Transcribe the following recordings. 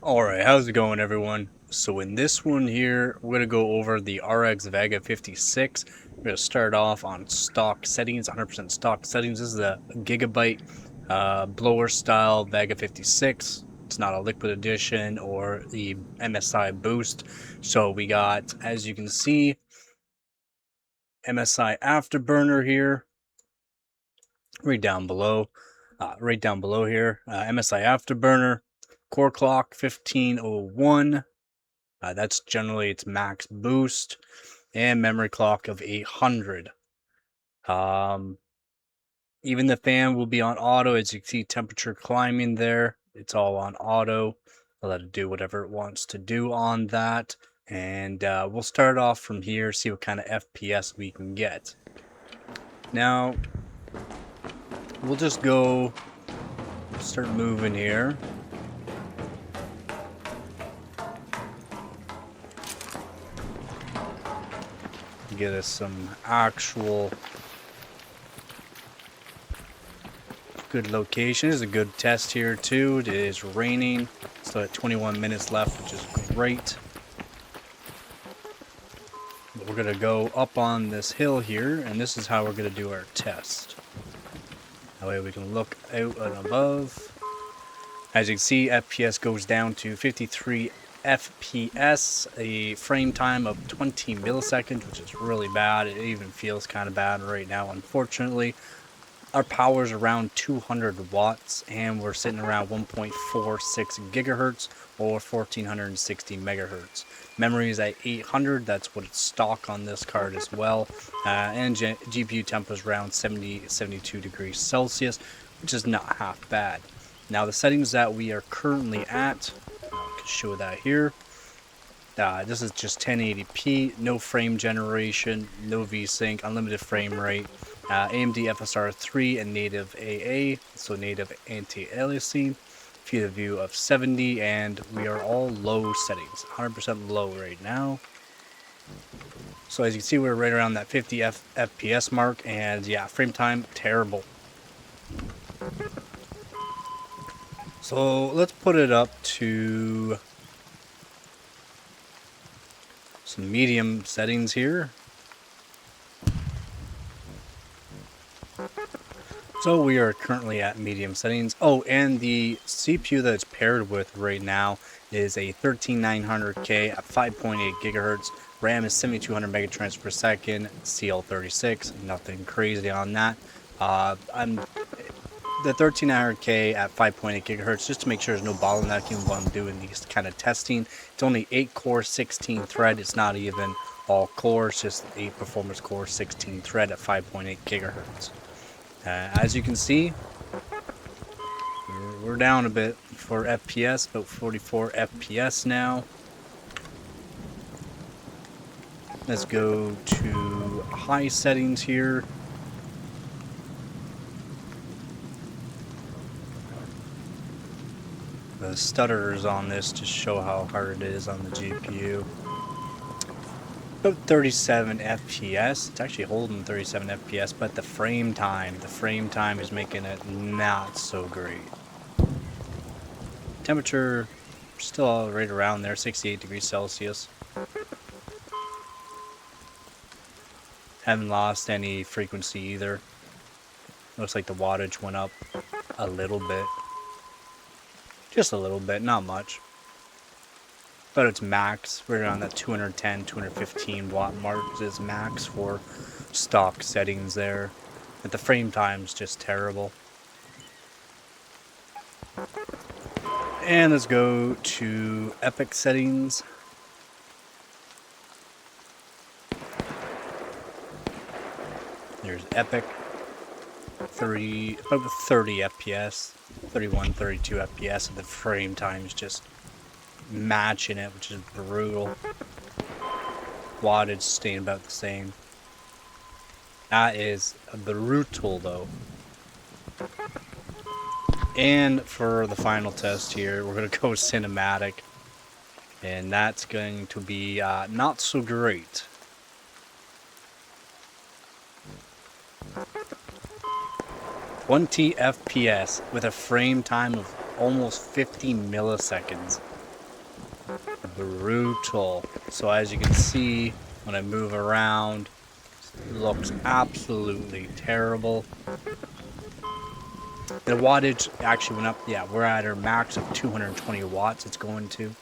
Alright, how's it going everyone? So in this one here, we're going to go over the RX Vega 56. We're going to start off on stock settings, 100% stock settings. This is a gigabyte blower style Vega 56. It's not a liquid edition or the MSI boost. So we got, as you can see, MSI afterburner here, right down below. Here, MSI afterburner, core clock 1501. That's generally its max boost, and memory clock of 800. Um, Even the fan will be on auto. As you can see, temperature climbing there. It's all on auto. I'll let it do whatever it wants to do on that. And we'll start off from here, see what kind of FPS we can get. Now, we'll just go start moving here. Get us some actual good location. This is a good test here too. It is raining. Still at 21 minutes left, which is great. But we're gonna go up on this hill here, and this is how we're gonna do our test. That way we can look out and above. As you can see, FPS goes down to 53 FPS, a frame time of 20 milliseconds, which is really bad. It even feels kind of bad right now, unfortunately. Our power is around 200 watts, and we're sitting around 1.46 gigahertz or 1460 megahertz. Memory is at 800, that's what it's stock on this card as well. And GPU temp is around 72 degrees Celsius, which is not half bad. Now the settings that we are currently at, I can show that here. This is just 1080p, no frame generation, no VSync, unlimited frame rate, AMD FSR 3 and native AA, so native anti-aliasing, field of view of 70, and we are all low settings, 100% low right now. So as you can see, we're right around that 50 FPS mark, and yeah, frame time, terrible. So let's put it up to some medium settings here. So we are currently at medium settings. Oh, and the CPU that it's paired with right now is a 13900K at 5.8 gigahertz. RAM is 7200 megatransfers per second. CL36, nothing crazy on that. The 13900K at 5.8 gigahertz, just to make sure there's no bottlenecking while I'm doing these kind of testing. It's only 8 core, 16 thread. It's not even all core. It's just 8 performance core, 16 thread at 5.8 gigahertz. As you can see, we're down a bit for FPS, about 44 FPS now. Let's go to high settings here. The stutters on this to show how hard it is on the GPU. About 37 FPS. It's actually holding 37 FPS, but the frame time is making it not so great. Temperature still right around there, 68 degrees Celsius. Haven't lost any frequency either. Looks like the wattage went up a little bit. Just a little bit, not much. But it's max. We're around that 210, 215 watt mark is max for stock settings there. But the frame time's just terrible. And let's go to epic settings. There's epic. About 30 FPS, 31, 32 FPS, and the frame time is just matching it, which is brutal. Wattage staying about the same. That is brutal though. And for the final test here, we're going to go cinematic, and that's going to be not so great. (20 FPS with a frame time of almost 50 milliseconds. brutal. So as you can see, when I move around, it looks absolutely terrible. The wattage actually went up. Yeah, we're at our max of 220 watts it's going to.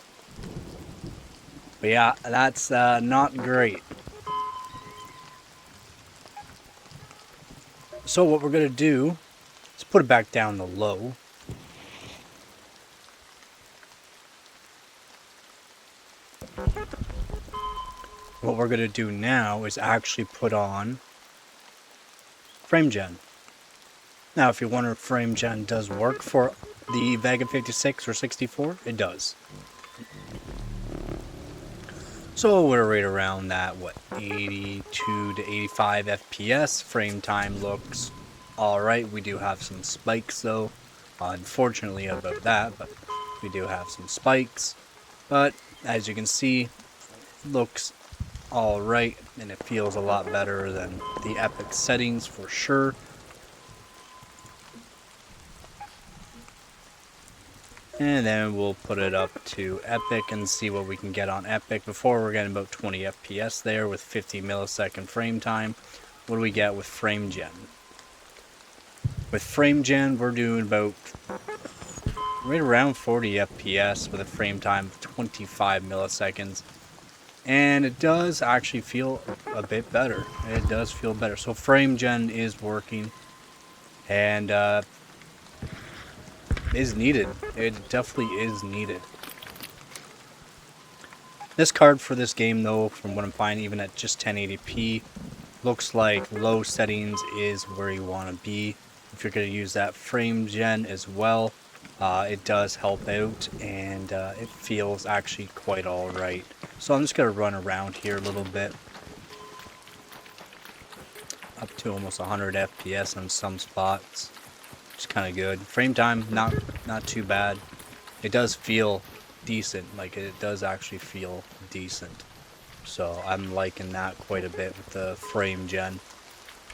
But yeah, that's not great. So what we're going to do is put it back down to low. What we're going to do now is actually put on frame gen. Now, if you're wondering if frame gen does work for the Vega 56 or 64, it does. So we're right around that, what, 82 to 85 FPS. Frame time looks alright. We do have some spikes though. Unfortunately about that, but we do have some spikes. But as you can see, looks alright, and it feels a lot better than the Epic settings for sure. And then we'll put it up to Epic and see what we can get on Epic. Before we're getting about 20 FPS there with 50 millisecond frame time. What do we get with frame gen? With frame gen, we're doing about right around 40 FPS with a frame time of 25 milliseconds. And it does actually feel a bit better. It does feel better. So frame gen is working and is needed. It definitely is needed. This card for this game though, from what I'm finding, even at just 1080p, looks like low settings is where you want to be. If you're going to use that frame gen as well, it does help out, and it feels actually quite alright. So I'm just going to run around here a little bit. Up to almost 100 FPS on some spots. It's kind of good. Frame time, not too bad. It does feel decent. Like, it does actually feel decent. So I'm liking that quite a bit with the frame gen.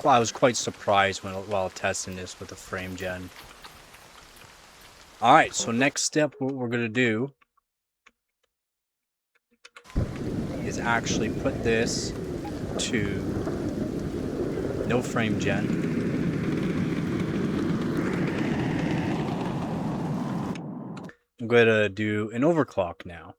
Well, I was quite surprised while testing this with the frame gen. Alright, so next step, what we're going to do is actually put this to no frame gen. I'm going to do an overclock now.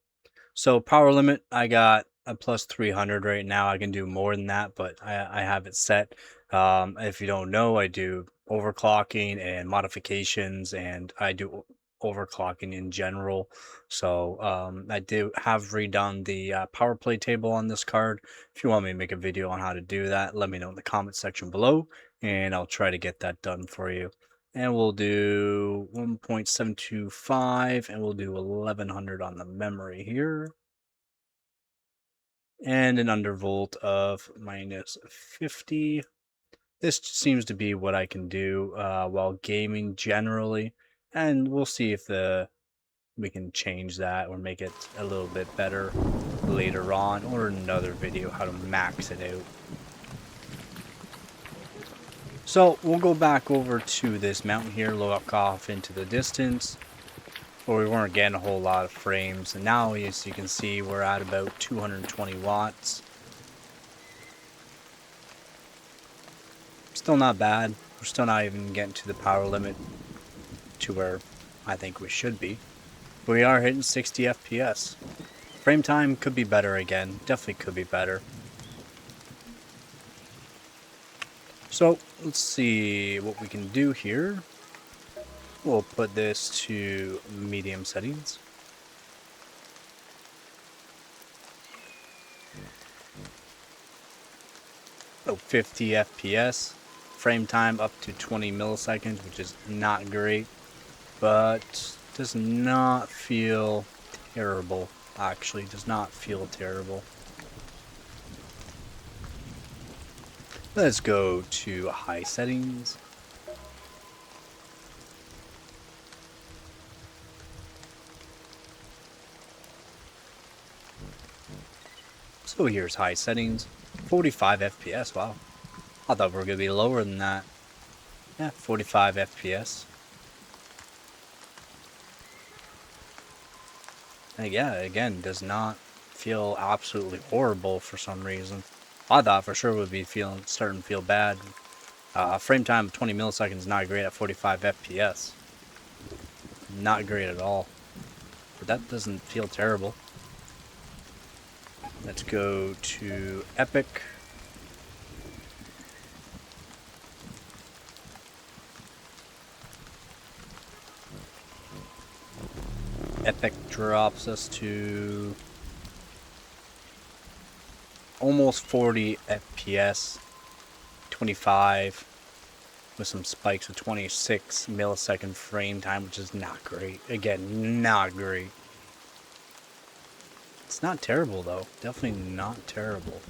So power limit, I got a plus 300 right now. I can do more than that, but I have it set. If you don't know, I do overclocking and modifications, and I do overclocking in general. So I do have redone the power play table on this card. If you want me to make a video on how to do that, let me know in the comment section below, and I'll try to get that done for you. And we'll do 1.725, and we'll do 1100 on the memory here. And an undervolt of minus 50. This seems to be what I can do while gaming generally. And we'll see if we can change that or make it a little bit better later on, or in another video how to max it out. So we'll go back over to this mountain here, look off into the distance, where we weren't getting a whole lot of frames, and now as you can see we're at about 220 watts. Still not bad. We're still not even getting to the power limit to where I think we should be. But we are hitting 60 FPS. Frame time could be better again. Definitely could be better. So let's see what we can do here. We'll put this to medium settings. Oh, 50 FPS. Frame time up to 20 milliseconds, which is not great, but does not feel terrible. Actually, does not feel terrible. Let's go to high settings. So here's high settings, 45 FPS, wow. I thought we were going to be lower than that. Yeah, 45 FPS. And yeah, again, does not feel absolutely horrible for some reason. I thought for sure would be starting to feel bad. Frame time of 20 milliseconds not great at 45 FPS. Not great at all. But that doesn't feel terrible. Let's go to Epic. Epic drops us to almost 40 FPS, 25 with some spikes of 26 millisecond frame time, which is not great. Again, not great. It's not terrible though. Definitely not terrible.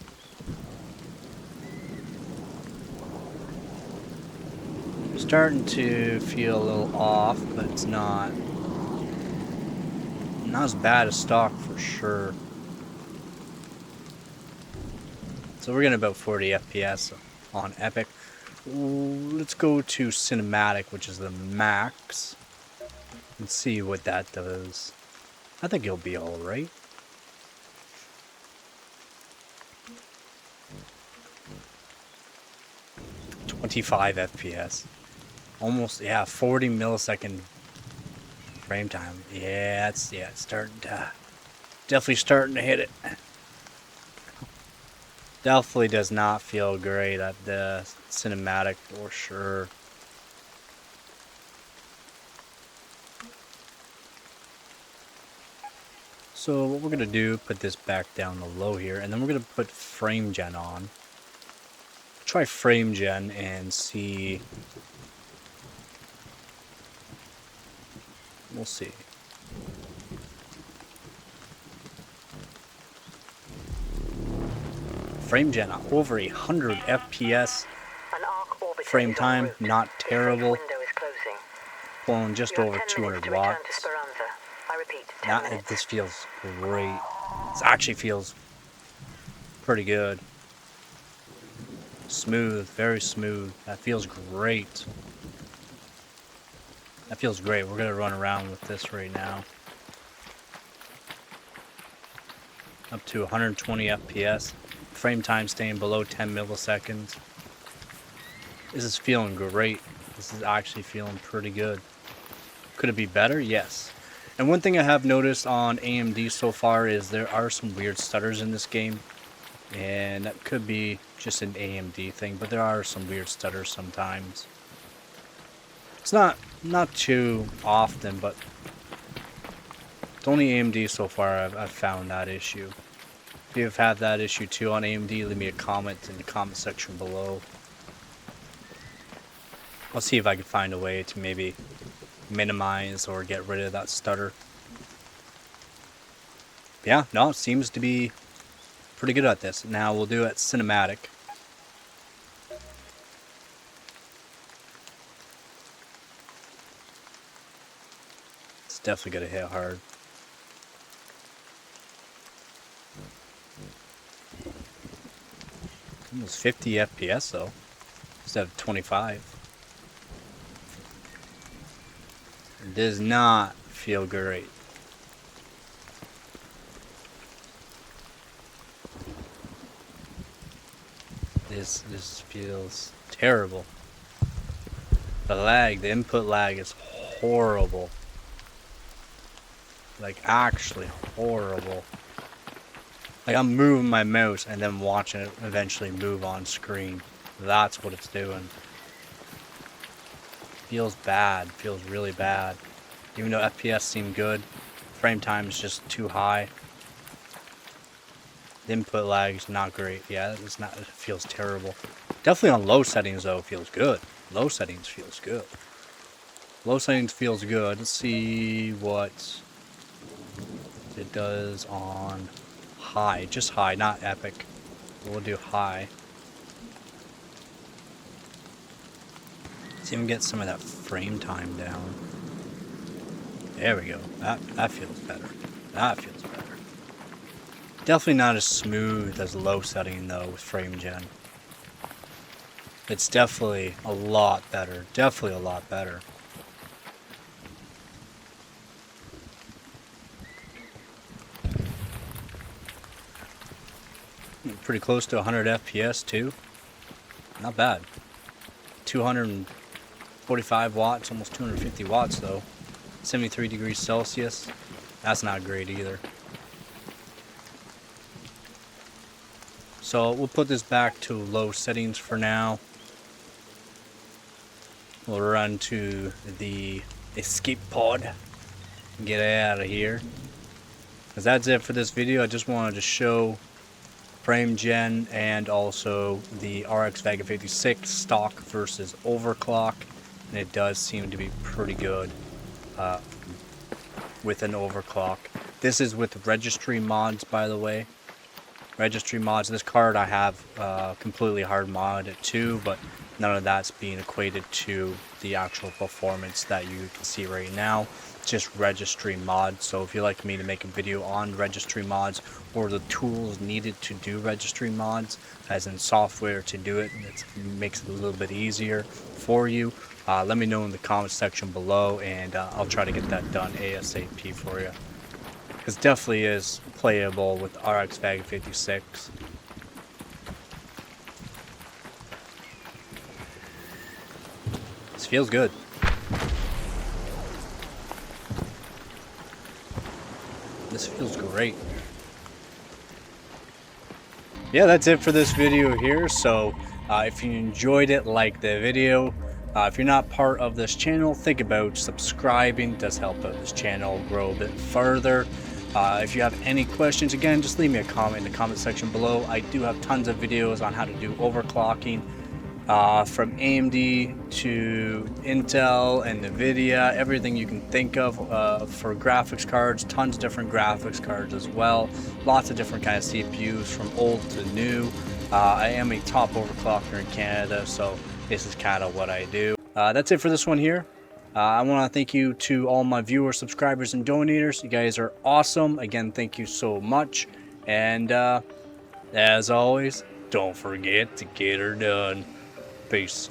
Starting to feel a little off, but it's not as bad as stock for sure. So we're getting about 40 FPS on Epic. Let's go to Cinematic, which is the max, and see what that does. I think it'll be alright. $25 FPS. Almost, yeah, 40 millisecond frame time. Yeah, it's starting to, definitely starting to hit it. Definitely does not feel great at the cinematic for sure. So what we're gonna do, put this back down to low here, and then we're gonna put frame gen on. Try frame gen and see. We'll see. Frame gen over 100 FPS. Frame time, not terrible. Pulling just over 200 watts. This feels great. This actually feels pretty good. Smooth, very smooth. That feels great. That feels great. We're gonna run around with this right now. Up to 120 FPS. Frame time staying below 10 milliseconds. This is feeling great. This is actually feeling pretty good. Could it be better? Yes. And one thing I have noticed on AMD so far is there are some weird stutters in this game. And that could be just an AMD thing, but there are some weird stutters sometimes. It's not too often, but it's only AMD so far I've found that issue. If you've had that issue too on AMD, leave me a comment in the comment section below. I'll see if I can find a way to maybe minimize or get rid of that stutter. Yeah, no, it seems to be pretty good at this. Now we'll do it cinematic. It's definitely gonna hit hard. Almost 50 FPS though, instead of 25. It does not feel great. This feels terrible. The lag, the input lag is horrible. Like actually horrible. Like I'm moving my mouse and then watching it eventually move on screen. That's what it's doing. Feels bad, feels really bad. Even though FPS seem good, frame time is just too high. The input lag is not great. Yeah, it feels terrible. Definitely on low settings though, it feels good. Low settings feels good. Low settings feels good. Let's see what it does on high. Just high, not epic. We'll do high. Let's even get some of that frame time down. There we go. That feels better. That feels better. Definitely not as smooth as low setting though with frame gen. It's definitely a lot better. Definitely a lot better. Pretty close to 100 FPS too. Not bad. 245 watts, almost 250 watts though. 73 degrees Celsius. That's not great either. So we'll put this back to low settings for now. We'll run to the escape pod and get out of here. Because that's it for this video. I just wanted to show frame gen and also the RX Vega 56 stock versus overclock. And it does seem to be pretty good with an overclock. This is with registry mods, by the way. Registry mods. This card I have completely hard modded too, but none of that's being equated to the actual performance that you can see right now. Just registry mods. So if you'd like me to make a video on registry mods or the tools needed to do registry mods, as in software to do it, it makes it a little bit easier for you, let me know in the comment section below, and I'll try to get that done ASAP for you. Because definitely is playable with RX Vega 56. This feels good. This feels great. Yeah, that's it for this video here. So if you enjoyed it, like the video. If you're not part of this channel, think about subscribing. It does help out this channel grow a bit further. If you have any questions, again, just leave me a comment in the comment section below. I do have tons of videos on how to do overclocking. From AMD to Intel and NVIDIA, everything you can think of for graphics cards, tons of different graphics cards as well, lots of different kind of CPUs from old to new. I am a top overclocker in Canada, so this is kind of what I do. That's it for this one here. I want to thank you to all my viewers, subscribers, and donators. You guys are awesome. Again, thank you so much. And as always, don't forget to get her done. Peace.